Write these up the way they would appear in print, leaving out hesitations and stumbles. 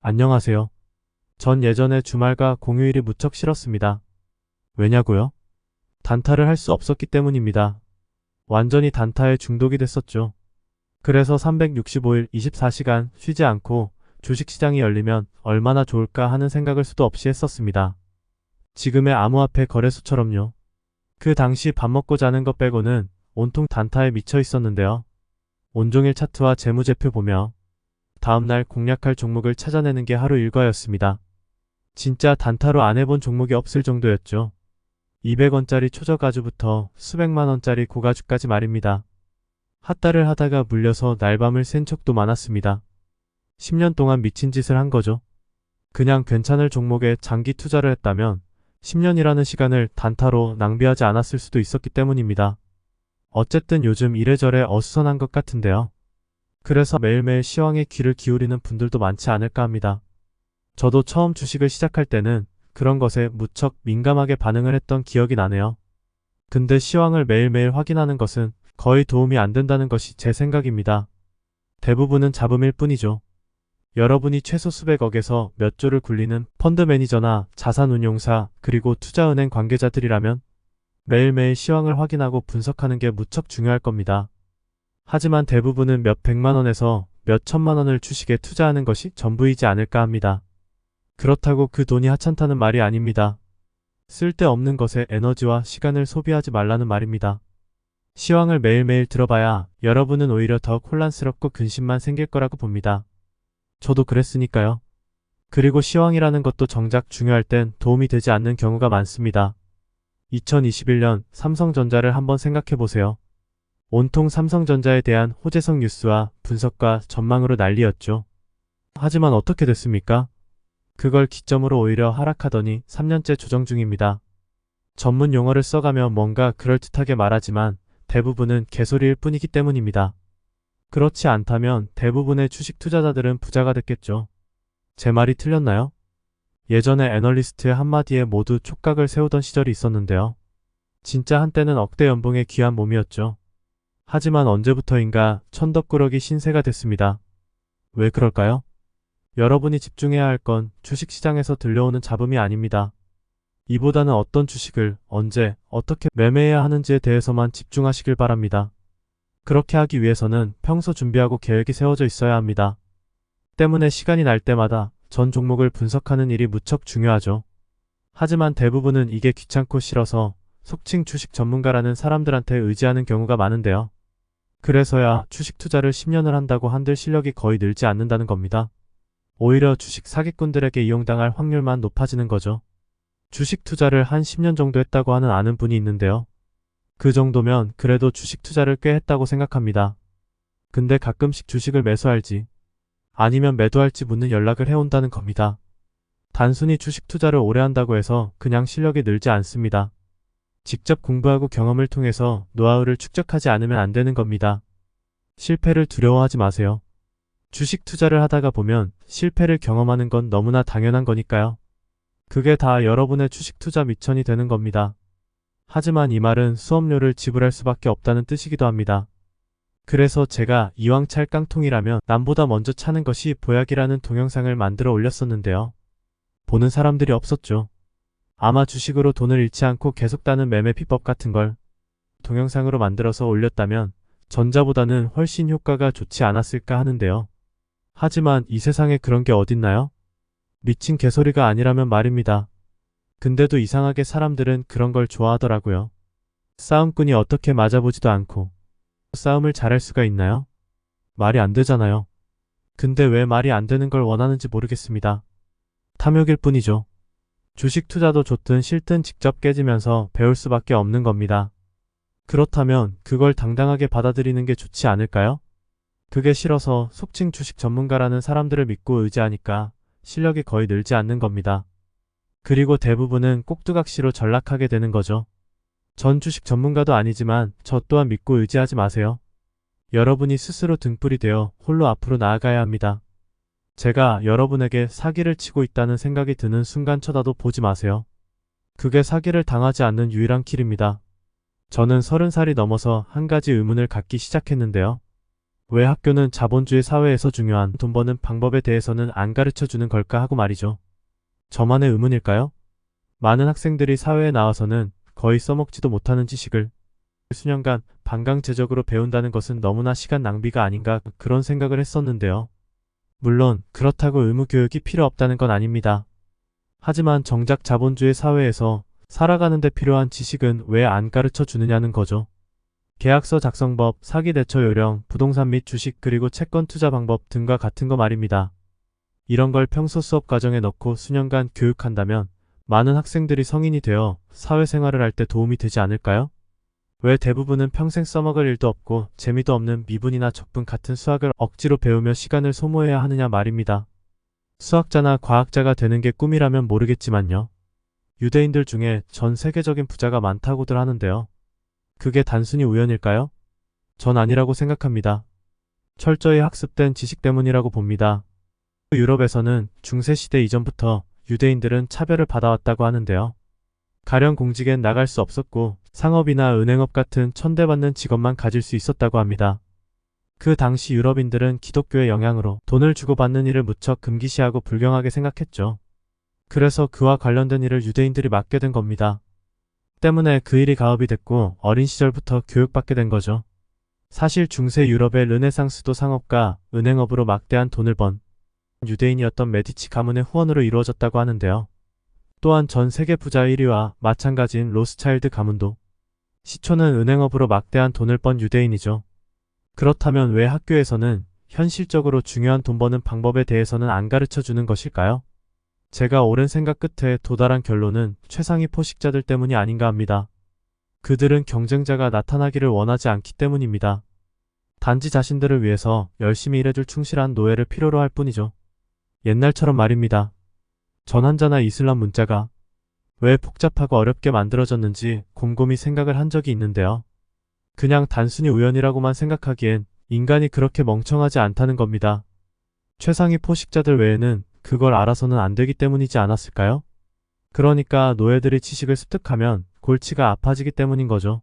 안녕하세요. 전 예전에 주말과 공휴일이 무척 싫었습니다. 왜냐고요? 단타를 할 수 없었기 때문입니다. 완전히 단타에 중독이 됐었죠. 그래서 365일 24시간 쉬지 않고 주식시장이 열리면 얼마나 좋을까 하는 생각을 수도 없이 했었습니다. 지금의 암호화폐 거래소처럼요. 그 당시 밥 먹고 자는 것 빼고는 온통 단타에 미쳐 있었는데요. 온종일 차트와 재무제표 보며 다음날 공략할 종목을 찾아내는 게 하루 일과였습니다. 진짜 단타로 안 해본 종목이 없을 정도였죠. 200원짜리 초저가주부터 수백만원짜리 고가주까지 말입니다. 핫달을 하다가 물려서 날밤을 샌 척도 많았습니다. 10년 동안 미친 짓을 한 거죠. 그냥 괜찮을 종목에 장기 투자를 했다면 10년이라는 시간을 단타로 낭비하지 않았을 수도 있었기 때문입니다. 어쨌든 요즘 이래저래 어수선한 것 같은데요. 그래서 매일매일 시황에 귀를 기울이는 분들도 많지 않을까 합니다. 저도 처음 주식을 시작할 때는 그런 것에 무척 민감하게 반응을 했던 기억이 나네요. 근데 시황을 매일매일 확인하는 것은 거의 도움이 안 된다는 것이 제 생각입니다. 대부분은 잡음일 뿐이죠. 여러분이 최소 수백억에서 몇 조를 굴리는 펀드 매니저나 자산운용사 그리고 투자은행 관계자들이라면 매일매일 시황을 확인하고 분석하는 게 무척 중요할 겁니다. 하지만 대부분은 몇 백만원에서 몇 천만원을 주식에 투자하는 것이 전부이지 않을까 합니다. 그렇다고 그 돈이 하찮다는 말이 아닙니다. 쓸데없는 것에 에너지와 시간을 소비하지 말라는 말입니다. 시황을 매일매일 들어봐야 여러분은 오히려 더 혼란스럽고 근심만 생길 거라고 봅니다. 저도 그랬으니까요. 그리고 시황이라는 것도 정작 중요할 땐 도움이 되지 않는 경우가 많습니다. 2021년 삼성전자를 한번 생각해보세요. 온통 삼성전자에 대한 호재성 뉴스와 분석과 전망으로 난리였죠. 하지만 어떻게 됐습니까? 그걸 기점으로 오히려 하락하더니 3년째 조정 중입니다. 전문 용어를 써가며 뭔가 그럴듯하게 말하지만 대부분은 개소리일 뿐이기 때문입니다. 그렇지 않다면 대부분의 주식 투자자들은 부자가 됐겠죠. 제 말이 틀렸나요? 예전에 애널리스트의 한마디에 모두 촉각을 세우던 시절이 있었는데요. 진짜 한때는 억대 연봉의 귀한 몸이었죠. 하지만 언제부터인가 천덕꾸러기 신세가 됐습니다. 왜 그럴까요? 여러분이 집중해야 할 건 주식시장에서 들려오는 잡음이 아닙니다. 이보다는 어떤 주식을 언제 어떻게 매매해야 하는지에 대해서만 집중하시길 바랍니다. 그렇게 하기 위해서는 평소 준비하고 계획이 세워져 있어야 합니다. 때문에 시간이 날 때마다 전 종목을 분석하는 일이 무척 중요하죠. 하지만 대부분은 이게 귀찮고 싫어서 속칭 주식 전문가라는 사람들한테 의지하는 경우가 많은데요. 그래서야 주식 투자를 10년을 한다고 한들 실력이 거의 늘지 않는다는 겁니다. 오히려 주식 사기꾼들에게 이용당할 확률만 높아지는 거죠. 주식 투자를 한 10년 정도 했다고 하는 아는 분이 있는데요. 그 정도면 그래도 주식 투자를 꽤 했다고 생각합니다. 근데 가끔씩 주식을 매수할지 아니면 매도할지 묻는 연락을 해온다는 겁니다. 단순히 주식 투자를 오래 한다고 해서 그냥 실력이 늘지 않습니다. 직접 공부하고 경험을 통해서 노하우를 축적하지 않으면 안 되는 겁니다. 실패를 두려워하지 마세요. 주식 투자를 하다가 보면 실패를 경험하는 건 너무나 당연한 거니까요. 그게 다 여러분의 주식 투자 미천이 되는 겁니다. 하지만 이 말은 수업료를 지불할 수밖에 없다는 뜻이기도 합니다. 그래서 제가 이왕 찰 깡통이라면 남보다 먼저 차는 것이 보약이라는 동영상을 만들어 올렸었는데요. 보는 사람들이 없었죠. 아마 주식으로 돈을 잃지 않고 계속 따는 매매 비법 같은 걸 동영상으로 만들어서 올렸다면 전자보다는 훨씬 효과가 좋지 않았을까 하는데요. 하지만 이 세상에 그런 게 어딨나요? 미친 개소리가 아니라면 말입니다. 근데도 이상하게 사람들은 그런 걸 좋아하더라고요. 싸움꾼이 어떻게 맞아보지도 않고 싸움을 잘할 수가 있나요? 말이 안 되잖아요. 근데 왜 말이 안 되는 걸 원하는지 모르겠습니다. 탐욕일 뿐이죠. 주식 투자도 좋든 싫든 직접 깨지면서 배울 수밖에 없는 겁니다. 그렇다면 그걸 당당하게 받아들이는 게 좋지 않을까요? 그게 싫어서 속칭 주식 전문가라는 사람들을 믿고 의지하니까 실력이 거의 늘지 않는 겁니다. 그리고 대부분은 꼭두각시로 전락하게 되는 거죠. 전 주식 전문가도 아니지만 저 또한 믿고 의지하지 마세요. 여러분이 스스로 등불이 되어 홀로 앞으로 나아가야 합니다. 제가 여러분에게 사기를 치고 있다는 생각이 드는 순간 쳐다도 보지 마세요. 그게 사기를 당하지 않는 유일한 길입니다. 저는 30살이 넘어서 한 가지 의문을 갖기 시작했는데요. 왜 학교는 자본주의 사회에서 중요한 돈 버는 방법에 대해서는 안 가르쳐 주는 걸까 하고 말이죠. 저만의 의문일까요? 많은 학생들이 사회에 나와서는 거의 써먹지도 못하는 지식을 수년간 반강제적으로 배운다는 것은 너무나 시간 낭비가 아닌가 그런 생각을 했었는데요. 물론 그렇다고 의무교육이 필요 없다는 건 아닙니다. 하지만 정작 자본주의 사회에서 살아가는 데 필요한 지식은 왜 안 가르쳐 주느냐는 거죠. 계약서 작성법, 사기 대처 요령, 부동산 및 주식 그리고 채권 투자 방법 등과 같은 거 말입니다. 이런 걸 평소 수업 과정에 넣고 수년간 교육한다면 많은 학생들이 성인이 되어 사회생활을 할 때 도움이 되지 않을까요? 왜 대부분은 평생 써먹을 일도 없고 재미도 없는 미분이나 적분 같은 수학을 억지로 배우며 시간을 소모해야 하느냐 말입니다. 수학자나 과학자가 되는 게 꿈이라면 모르겠지만요. 유대인들 중에 전 세계적인 부자가 많다고들 하는데요. 그게 단순히 우연일까요? 전 아니라고 생각합니다. 철저히 학습된 지식 때문이라고 봅니다. 유럽에서는 중세시대 이전부터 유대인들은 차별을 받아왔다고 하는데요. 가령 공직엔 나갈 수 없었고 상업이나 은행업 같은 천대받는 직업만 가질 수 있었다고 합니다. 그 당시 유럽인들은 기독교의 영향으로 돈을 주고받는 일을 무척 금기시하고 불경하게 생각했죠. 그래서 그와 관련된 일을 유대인들이 맡게 된 겁니다. 때문에 그 일이 가업이 됐고 어린 시절부터 교육받게 된 거죠. 사실 중세 유럽의 르네상스도 상업과 은행업으로 막대한 돈을 번 유대인이었던 메디치 가문의 후원으로 이루어졌다고 하는데요. 또한 전 세계 부자 1위와 마찬가지인 로스차일드 가문도 시초는 은행업으로 막대한 돈을 번 유대인이죠. 그렇다면 왜 학교에서는 현실적으로 중요한 돈 버는 방법에 대해서는 안 가르쳐 주는 것일까요? 제가 오랜 생각 끝에 도달한 결론은 최상위 포식자들 때문이 아닌가 합니다. 그들은 경쟁자가 나타나기를 원하지 않기 때문입니다. 단지 자신들을 위해서 열심히 일해줄 충실한 노예를 필요로 할 뿐이죠. 옛날처럼 말입니다. 전환자나 이슬람 문자가 왜 복잡하고 어렵게 만들어졌는지 곰곰이 생각을 한 적이 있는데요. 그냥 단순히 우연이라고만 생각하기엔 인간이 그렇게 멍청하지 않다는 겁니다. 최상위 포식자들 외에는 그걸 알아서는 안 되기 때문이지 않았을까요? 그러니까 노예들이 지식을 습득하면 골치가 아파지기 때문인 거죠.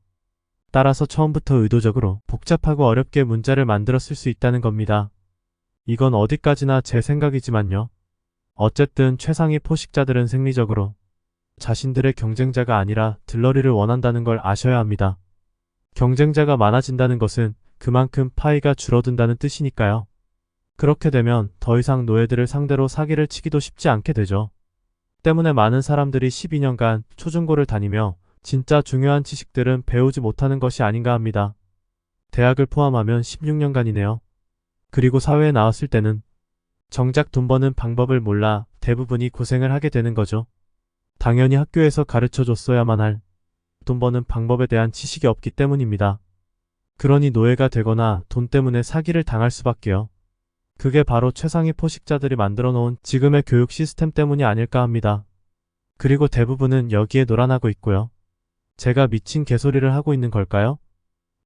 따라서 처음부터 의도적으로 복잡하고 어렵게 문자를 만들었을 수 있다는 겁니다. 이건 어디까지나 제 생각이지만요. 어쨌든 최상위 포식자들은 생리적으로 자신들의 경쟁자가 아니라 들러리를 원한다는 걸 아셔야 합니다. 경쟁자가 많아진다는 것은 그만큼 파이가 줄어든다는 뜻이니까요. 그렇게 되면 더 이상 노예들을 상대로 사기를 치기도 쉽지 않게 되죠. 때문에 많은 사람들이 12년간 초중고를 다니며 진짜 중요한 지식들은 배우지 못하는 것이 아닌가 합니다. 대학을 포함하면 16년간이네요. 그리고 사회에 나왔을 때는 정작 돈 버는 방법을 몰라 대부분이 고생을 하게 되는 거죠. 당연히 학교에서 가르쳐줬어야만 할 돈 버는 방법에 대한 지식이 없기 때문입니다. 그러니 노예가 되거나 돈 때문에 사기를 당할 수밖에요. 그게 바로 최상위 포식자들이 만들어 놓은 지금의 교육 시스템 때문이 아닐까 합니다. 그리고 대부분은 여기에 놀아나고 있고요. 제가 미친 개소리를 하고 있는 걸까요?